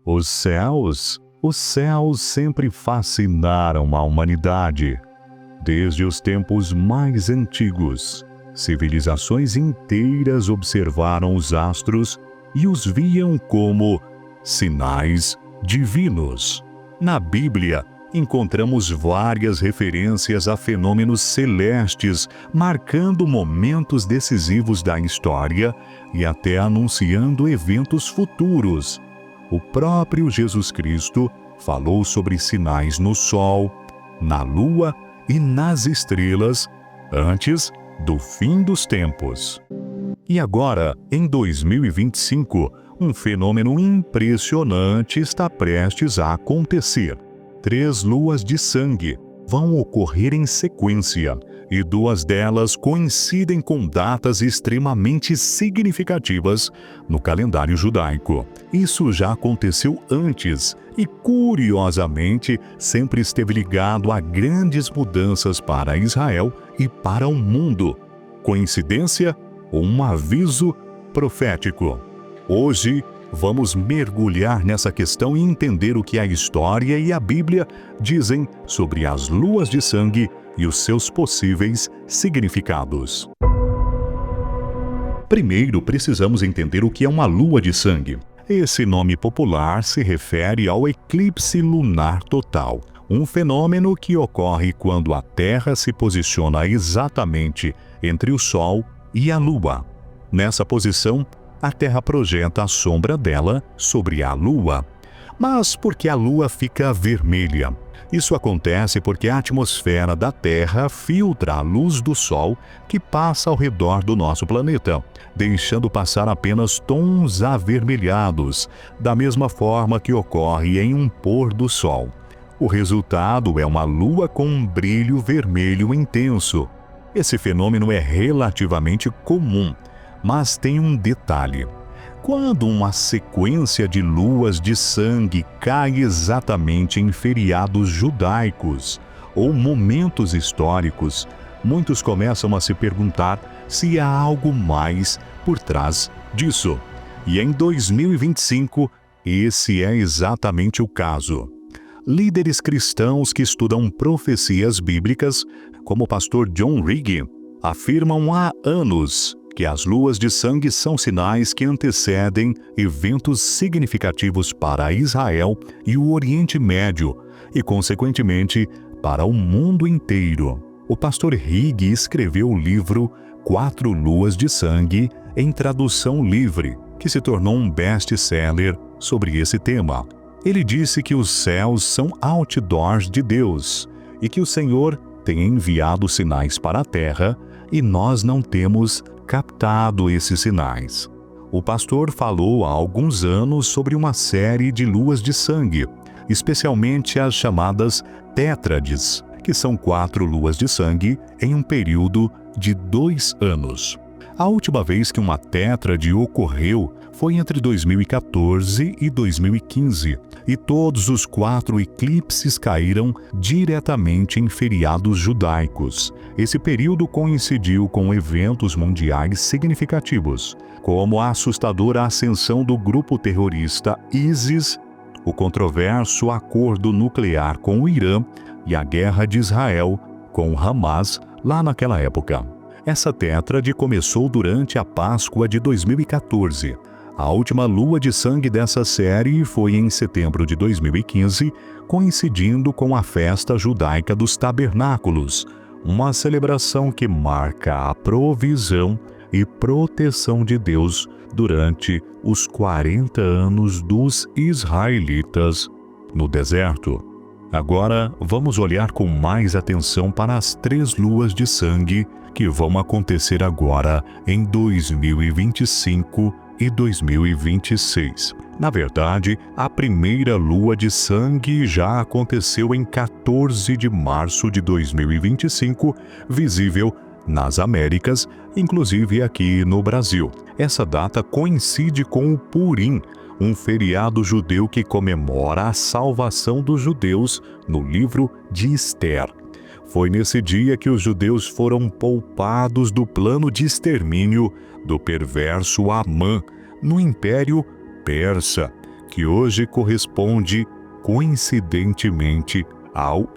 Os céus sempre fascinaram a humanidade. Desde os tempos mais antigos, civilizações inteiras observaram os astros e os viam como sinais divinos. Na Bíblia, encontramos várias referências a fenômenos celestes, marcando momentos decisivos da história e até anunciando eventos futuros. O próprio Jesus Cristo falou sobre sinais no Sol, na Lua e nas estrelas antes do fim dos tempos. E agora, em 2025, um fenômeno impressionante está prestes a acontecer. 3 luas de sangue vão ocorrer em sequência, e 2 delas coincidem com datas extremamente significativas no calendário judaico. Isso já aconteceu antes e, curiosamente, sempre esteve ligado a grandes mudanças para Israel e para o mundo. Coincidência ou um aviso profético? Hoje, vamos mergulhar nessa questão e entender o que a história e a Bíblia dizem sobre as luas de sangue e os seus possíveis significados. Primeiro, precisamos entender o que é uma lua de sangue. Esse nome popular se refere ao eclipse lunar total, um fenômeno que ocorre quando a Terra se posiciona exatamente entre o Sol e a Lua. Nessa posição, a Terra projeta a sombra dela sobre a Lua. Mas por que a Lua fica vermelha? Isso acontece porque a atmosfera da Terra filtra a luz do Sol que passa ao redor do nosso planeta, deixando passar apenas tons avermelhados, da mesma forma que ocorre em um pôr do Sol. O resultado é uma lua com um brilho vermelho intenso. Esse fenômeno é relativamente comum, mas tem um detalhe. Quando uma sequência de luas de sangue cai exatamente em feriados judaicos ou momentos históricos, muitos começam a se perguntar se há algo mais por trás disso. E em 2025, esse é exatamente o caso. Líderes cristãos que estudam profecias bíblicas, como o pastor John Rigg, afirmam há anos que as luas de sangue são sinais que antecedem eventos significativos para Israel e o Oriente Médio e, consequentemente, para o mundo inteiro. O pastor Rigg escreveu o livro 4 Luas de Sangue em tradução livre, que se tornou um best-seller sobre esse tema. Ele disse que os céus são outdoors de Deus e que o Senhor tem enviado sinais para a terra e nós não temos captado esses sinais. O pastor falou há alguns anos sobre uma série de luas de sangue, especialmente as chamadas tétrades, que são 4 luas de sangue em um período de 2 anos. A última vez que uma tétrade ocorreu foi entre 2014 e 2015, e todos os 4 eclipses caíram diretamente em feriados judaicos. Esse período coincidiu com eventos mundiais significativos, como a assustadora ascensão do grupo terrorista ISIS, o controverso acordo nuclear com o Irã e a guerra de Israel com o Hamas lá naquela época. Essa tétrade começou durante a Páscoa de 2014. A última lua de sangue dessa série foi em setembro de 2015, coincidindo com a festa judaica dos Tabernáculos, uma celebração que marca a provisão e proteção de Deus durante os 40 anos dos israelitas no deserto. Agora, vamos olhar com mais atenção para as 3 luas de sangue que vão acontecer agora em 2025 e 2026. Na verdade, a primeira lua de sangue já aconteceu em 14 de março de 2025, visível nas Américas, inclusive aqui no Brasil. Essa data coincide com o Purim, um feriado judeu que comemora a salvação dos judeus no livro de Esther. Foi nesse dia que os judeus foram poupados do plano de extermínio do perverso Amã no Império Persa, que hoje corresponde, coincidentemente, ao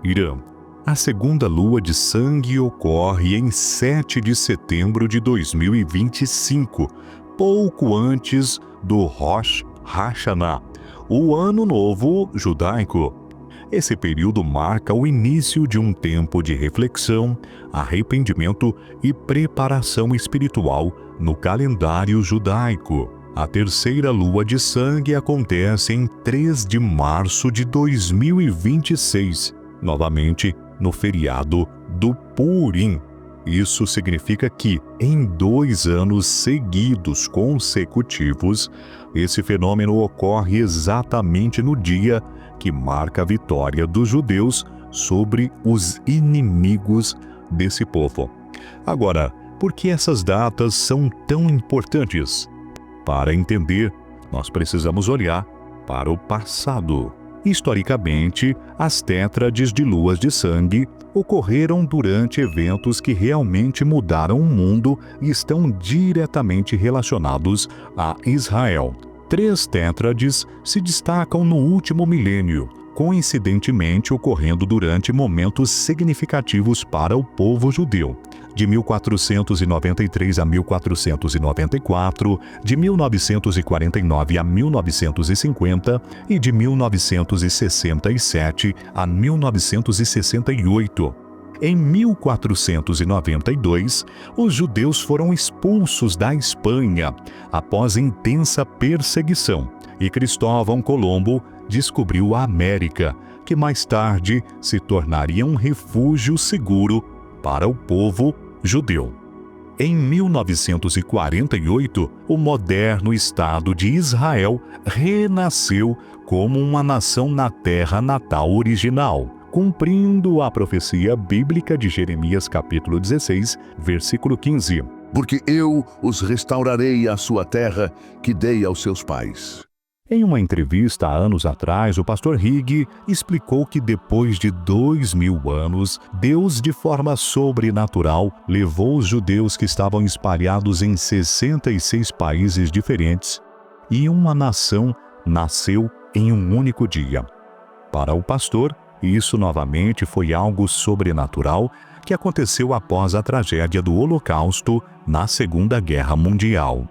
Irã. A segunda lua de sangue ocorre em 7 de setembro de 2025, pouco antes do Rosh Hashanah, o Ano Novo Judaico. Esse período marca o início de um tempo de reflexão, arrependimento e preparação espiritual no calendário judaico. A terceira lua de sangue acontece em 3 de março de 2026, novamente no feriado do Purim. Isso significa que, em 2 anos seguidos consecutivos, esse fenômeno ocorre exatamente no dia que marca a vitória dos judeus sobre os inimigos desse povo. Agora, por que essas datas são tão importantes? Para entender, nós precisamos olhar para o passado. Historicamente, as tétrades de luas de sangue ocorreram durante eventos que realmente mudaram o mundo e estão diretamente relacionados a Israel. 3 tétrades se destacam no último milênio, coincidentemente ocorrendo durante momentos significativos para o povo judeu. De 1493 a 1494, de 1949 a 1950 e de 1967 a 1968. Em 1492, os judeus foram expulsos da Espanha após intensa perseguição, e Cristóvão Colombo descobriu a América, que mais tarde se tornaria um refúgio seguro para o povo judeu. Em 1948, o moderno Estado de Israel renasceu como uma nação na terra natal original, cumprindo a profecia bíblica de Jeremias capítulo 16, versículo 15. Porque eu os restaurarei à sua terra que dei aos seus pais. Em uma entrevista há anos atrás, o pastor Higg explicou que depois de 2000 anos, Deus, de forma sobrenatural, levou os judeus que estavam espalhados em 66 países diferentes e uma nação nasceu em um único dia. Para o pastor, isso novamente foi algo sobrenatural que aconteceu após a tragédia do Holocausto na Segunda Guerra Mundial.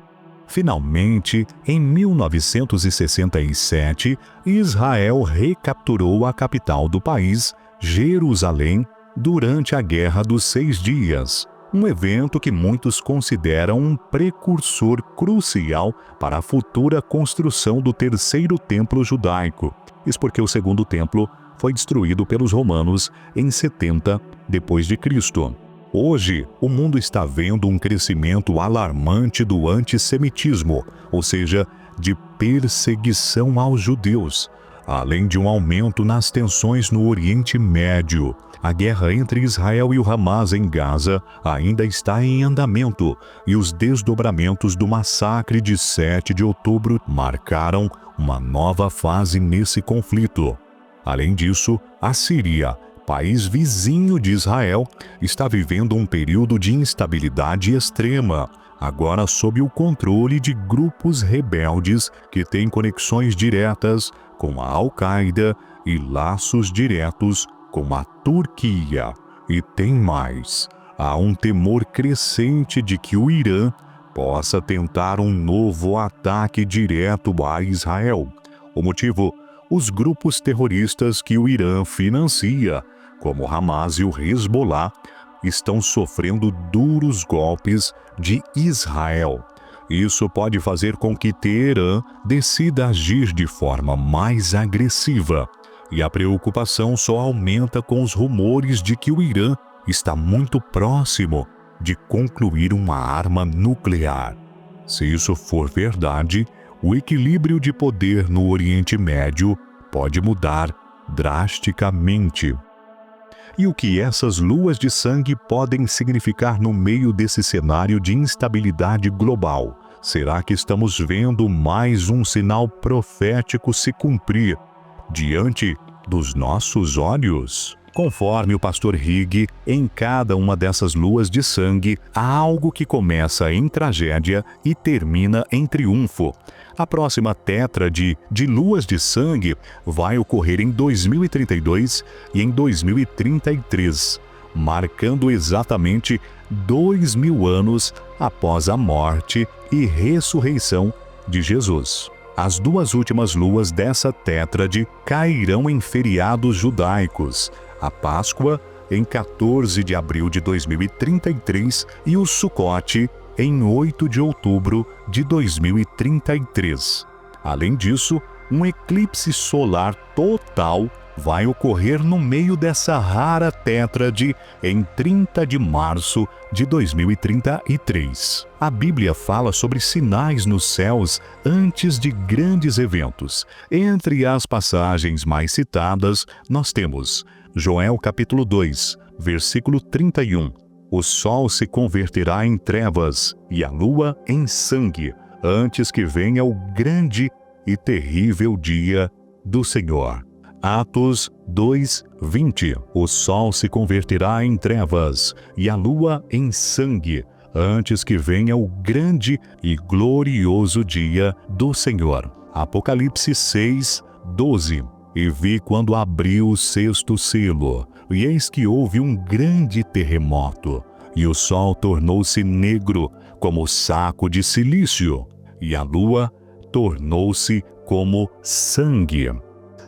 Finalmente, em 1967, Israel recapturou a capital do país, Jerusalém, durante a Guerra dos 6 Dias, um evento que muitos consideram um precursor crucial para a futura construção do terceiro templo judaico. Isso porque o segundo templo foi destruído pelos romanos em 70 depois de Cristo. Hoje, o mundo está vendo um crescimento alarmante do antissemitismo, ou seja, de perseguição aos judeus, além de um aumento nas tensões no Oriente Médio. A guerra entre Israel e o Hamas em Gaza ainda está em andamento e os desdobramentos do massacre de 7 de outubro marcaram uma nova fase nesse conflito. Além disso, a Síria, país vizinho de Israel, está vivendo um período de instabilidade extrema, agora sob o controle de grupos rebeldes que têm conexões diretas com a Al-Qaeda e laços diretos com a Turquia. E tem mais: há um temor crescente de que o Irã possa tentar um novo ataque direto a Israel. O motivo? Os grupos terroristas que o Irã financia, como Hamas e o Hezbollah, estão sofrendo duros golpes de Israel. Isso pode fazer com que Teherã decida agir de forma mais agressiva. E a preocupação só aumenta com os rumores de que o Irã está muito próximo de concluir uma arma nuclear. Se isso for verdade, o equilíbrio de poder no Oriente Médio pode mudar drasticamente. E o que essas luas de sangue podem significar no meio desse cenário de instabilidade global? Será que estamos vendo mais um sinal profético se cumprir diante dos nossos olhos? Conforme o pastor Higg, em cada uma dessas luas de sangue há algo que começa em tragédia e termina em triunfo. A próxima tétrade de luas de sangue vai ocorrer em 2032 e em 2033, marcando exatamente 2000 anos após a morte e ressurreição de Jesus. As duas últimas luas dessa tétrade cairão em feriados judaicos, a Páscoa em 14 de abril de 2033 e o Sucote em 8 de outubro de 2033. Além disso, um eclipse solar total vai ocorrer no meio dessa rara tétrade em 30 de março de 2033. A Bíblia fala sobre sinais nos céus antes de grandes eventos. Entre as passagens mais citadas, nós temos Joel capítulo 2, versículo 31. O sol se converterá em trevas e a lua em sangue, antes que venha o grande e terrível dia do Senhor. Atos 2:20. O sol se converterá em trevas e a lua em sangue, antes que venha o grande e glorioso dia do Senhor. Apocalipse 6:12. E vi quando abriu o sexto selo, e eis que houve um grande terremoto, e o sol tornou-se negro como saco de cilício, e a lua tornou-se como sangue.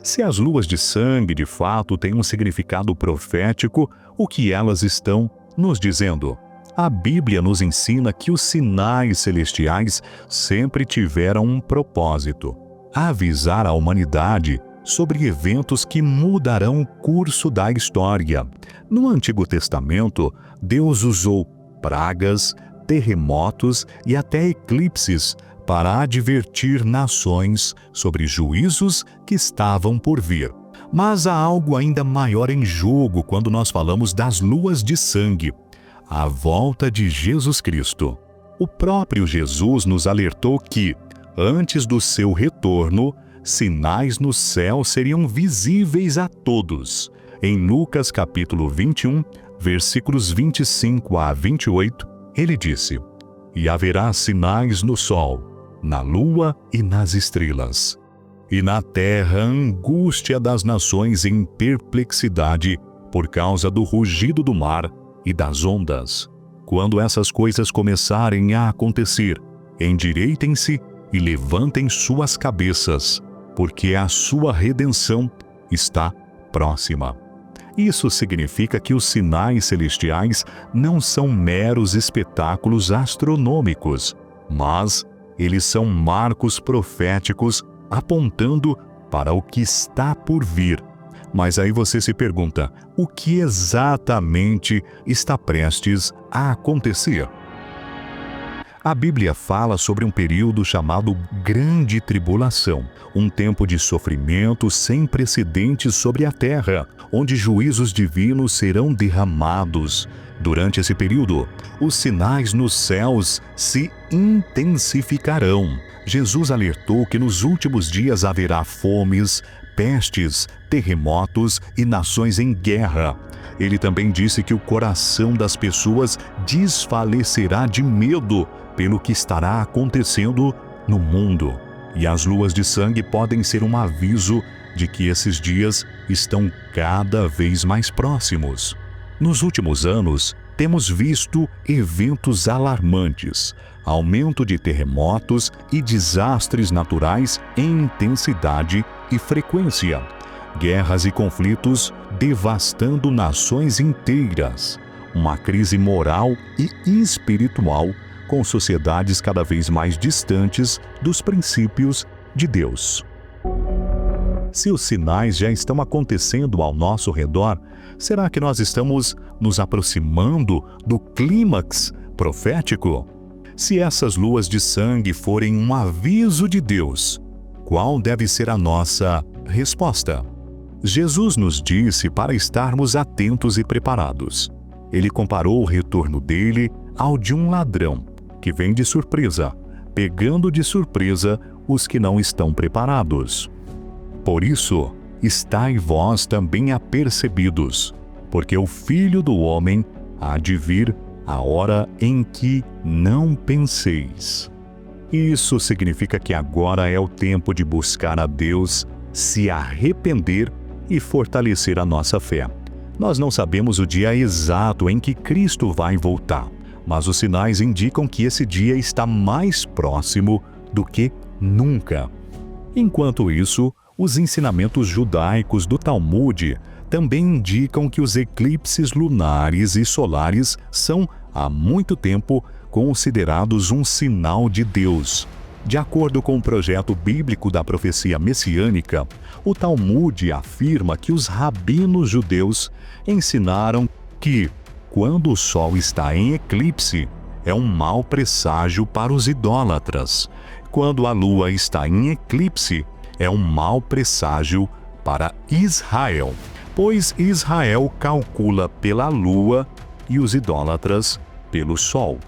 Se as luas de sangue de fato têm um significado profético, o que elas estão nos dizendo? A Bíblia nos ensina que os sinais celestiais sempre tiveram um propósito: avisar a humanidade sobre eventos que mudarão o curso da história. No Antigo Testamento, Deus usou pragas, terremotos e até eclipses para advertir nações sobre juízos que estavam por vir. Mas há algo ainda maior em jogo quando nós falamos das luas de sangue: a volta de Jesus Cristo. O próprio Jesus nos alertou que, antes do seu retorno, sinais no céu seriam visíveis a todos. Em Lucas capítulo 21, versículos 25 a 28, ele disse: E haverá sinais no sol, na lua e nas estrelas, e na terra angústia das nações em perplexidade por causa do rugido do mar e das ondas. Quando essas coisas começarem a acontecer, endireitem-se e levantem suas cabeças, porque a sua redenção está próxima. Isso significa que os sinais celestiais não são meros espetáculos astronômicos, mas eles são marcos proféticos apontando para o que está por vir. Mas aí você se pergunta, o que exatamente está prestes a acontecer? A Bíblia fala sobre um período chamado Grande Tribulação, um tempo de sofrimento sem precedentes sobre a terra, onde juízos divinos serão derramados. Durante esse período, os sinais nos céus se intensificarão. Jesus alertou que nos últimos dias haverá fomes, pestes, terremotos e nações em guerra. Ele também disse que o coração das pessoas desfalecerá de medo pelo que estará acontecendo no mundo. E as luas de sangue podem ser um aviso de que esses dias estão cada vez mais próximos. Nos últimos anos, temos visto eventos alarmantes, aumento de terremotos e desastres naturais em intensidade e frequência, guerras e conflitos devastando nações inteiras, uma crise moral e espiritual com sociedades cada vez mais distantes dos princípios de Deus. Se os sinais já estão acontecendo ao nosso redor, será que nós estamos nos aproximando do clímax profético? Se essas luas de sangue forem um aviso de Deus, qual deve ser a nossa resposta? Jesus nos disse para estarmos atentos e preparados. Ele comparou o retorno dele ao de um ladrão, que vem de surpresa, pegando de surpresa os que não estão preparados. Por isso, estai vós também apercebidos, porque o Filho do Homem há de vir a hora em que não penseis. Isso significa que agora é o tempo de buscar a Deus, se arrepender e fortalecer a nossa fé. Nós não sabemos o dia exato em que Cristo vai voltar, mas os sinais indicam que esse dia está mais próximo do que nunca. Enquanto isso, os ensinamentos judaicos do Talmud também indicam que os eclipses lunares e solares são, há muito tempo, considerados um sinal de Deus. De acordo com o projeto bíblico da profecia messiânica, o Talmud afirma que os rabinos judeus ensinaram que, quando o sol está em eclipse, é um mau presságio para os idólatras. Quando a lua está em eclipse, é um mau presságio para Israel, pois Israel calcula pela lua e os idólatras pelo sol.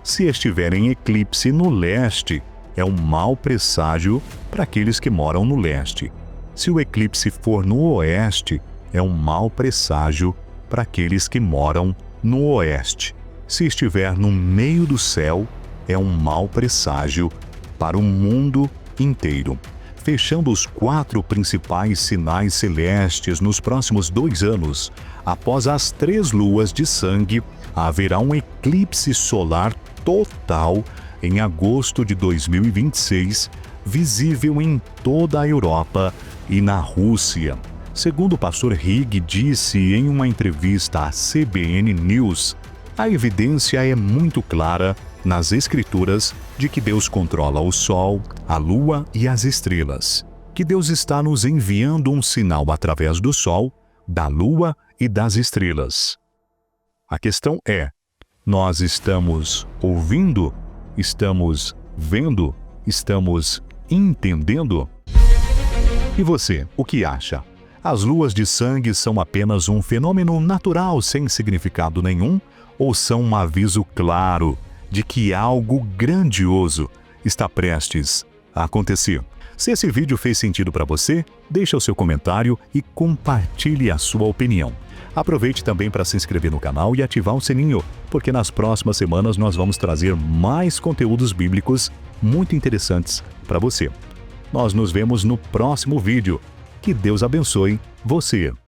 Se estiver em eclipse no leste, é um mau presságio para aqueles que moram no leste. Se o eclipse for no oeste, é um mau presságio para aqueles que moram no oeste. Se estiver no meio do céu, é um mau presságio para o mundo inteiro. Fechando os 4 principais sinais celestes nos próximos 2 anos, após as 3 luas de sangue, haverá um eclipse solar total em agosto de 2026, visível em toda a Europa e na Rússia. Segundo o pastor Higg disse em uma entrevista à CBN News, a evidência é muito clara nas Escrituras de que Deus controla o Sol, a Lua e as estrelas, que Deus está nos enviando um sinal através do Sol, da Lua e das estrelas. A questão é, nós estamos ouvindo? Estamos vendo? Estamos entendendo? E você, o que acha? As luas de sangue são apenas um fenômeno natural sem significado nenhum ou são um aviso claro de que algo grandioso está prestes a acontecer? Se esse vídeo fez sentido para você, deixa o seu comentário e compartilhe a sua opinião. Aproveite também para se inscrever no canal e ativar o sininho, porque nas próximas semanas nós vamos trazer mais conteúdos bíblicos muito interessantes para você. Nós nos vemos no próximo vídeo. Que Deus abençoe você.